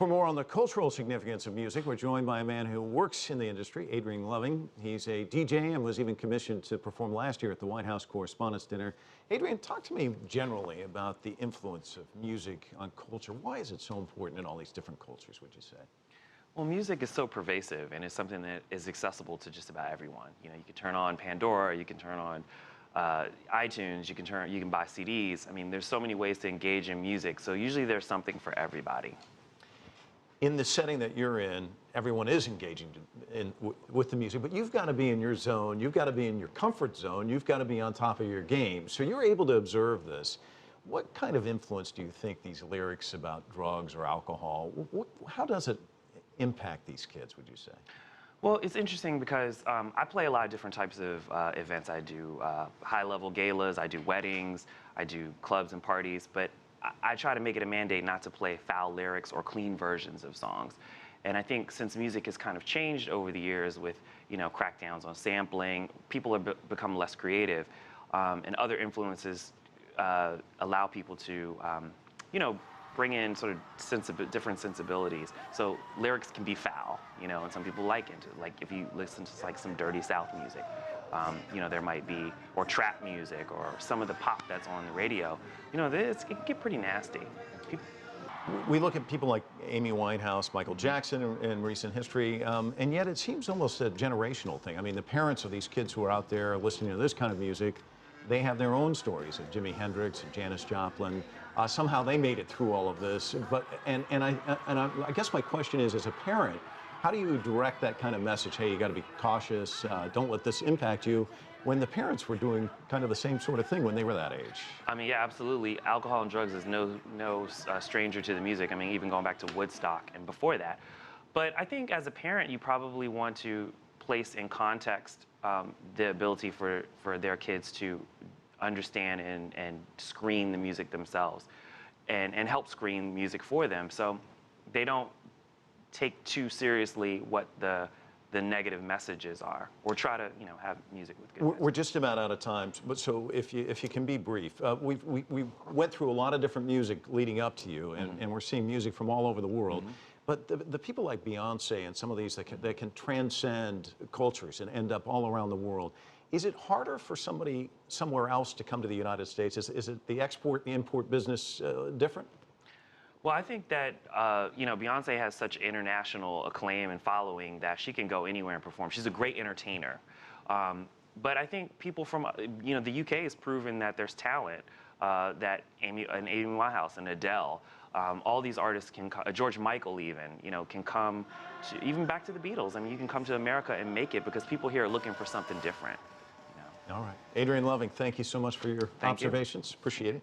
For more on the cultural significance of music, we're joined by a man who works in the industry, Adrian Loving. He's a DJ and was even commissioned to perform last year at the White House Correspondents' Dinner. Adrian, talk to me generally about the influence of music on culture. Why is it so important in all these different cultures, would you say? Well, music is so pervasive, and it's something that is accessible to just about everyone. You know, you can turn on Pandora, you can turn on iTunes, you can buy CDs. I mean, there's so many ways to engage in music, so usually there's something for everybody. In the setting that you're in, everyone is engaging with the music, but you've got to be in your zone, you've got to be in your comfort zone, you've got to be on top of your game. So you're able to observe this. What kind of influence do you think these lyrics about drugs or alcohol, how does it impact these kids, would you say? Well, it's interesting because I play a lot of different types of events. I do high-level galas, I do weddings, I do clubs and parties, but I try to make it a mandate not to play foul lyrics or clean versions of songs. And I think since music has kind of changed over the years with, you know, crackdowns on sampling, people have become less creative, and other influences allow people to, you know, bring in sort of different sensibilities. So lyrics can be foul, you know, and some people like it. Like if you listen to like some Dirty South music, you know, there might be, or trap music, or some of the pop that's on the radio, you know, it can get pretty nasty. We look at people like Amy Winehouse, Michael Jackson in recent history, and yet it seems almost a generational thing. I mean, the parents of these kids who are out there listening to this kind of music, they have their own stories of Jimi Hendrix and Janis Joplin. Somehow they made it through all of this. But I guess my question is, as a parent, how do you direct that kind of message? Hey, you got to be cautious. Don't let this impact you. When the parents were doing kind of the same sort of thing when they were that age. I mean, yeah, absolutely. Alcohol and drugs is no stranger to the music. I mean, even going back to Woodstock and before that. But I think as a parent, you probably want to place in context the ability for their kids to understand and screen the music themselves and help screen music for them, so they don't take too seriously what the negative messages are, or try to, you know, have music with good We're just about out of time, but so if you can be brief. We went through a lot of different music leading up to you, and we're seeing music from all over the world. But the people like Beyonce and some of these that can transcend cultures and end up all around the world, is it harder for somebody somewhere else to come to the United States? Is it the export-import business different? Well, I think that, you know, Beyonce has such international acclaim and following that she can go anywhere and perform. She's a great entertainer. But I think people from, you know, the UK has proven that there's talent, that Amy Winehouse and Adele, all these artists can, George Michael even, you know, can come to, even back to the Beatles. I mean, you can come to America and make it because people here are looking for something different. You know? All right. Adrian Loving, thank you so much for your observations. Appreciate it.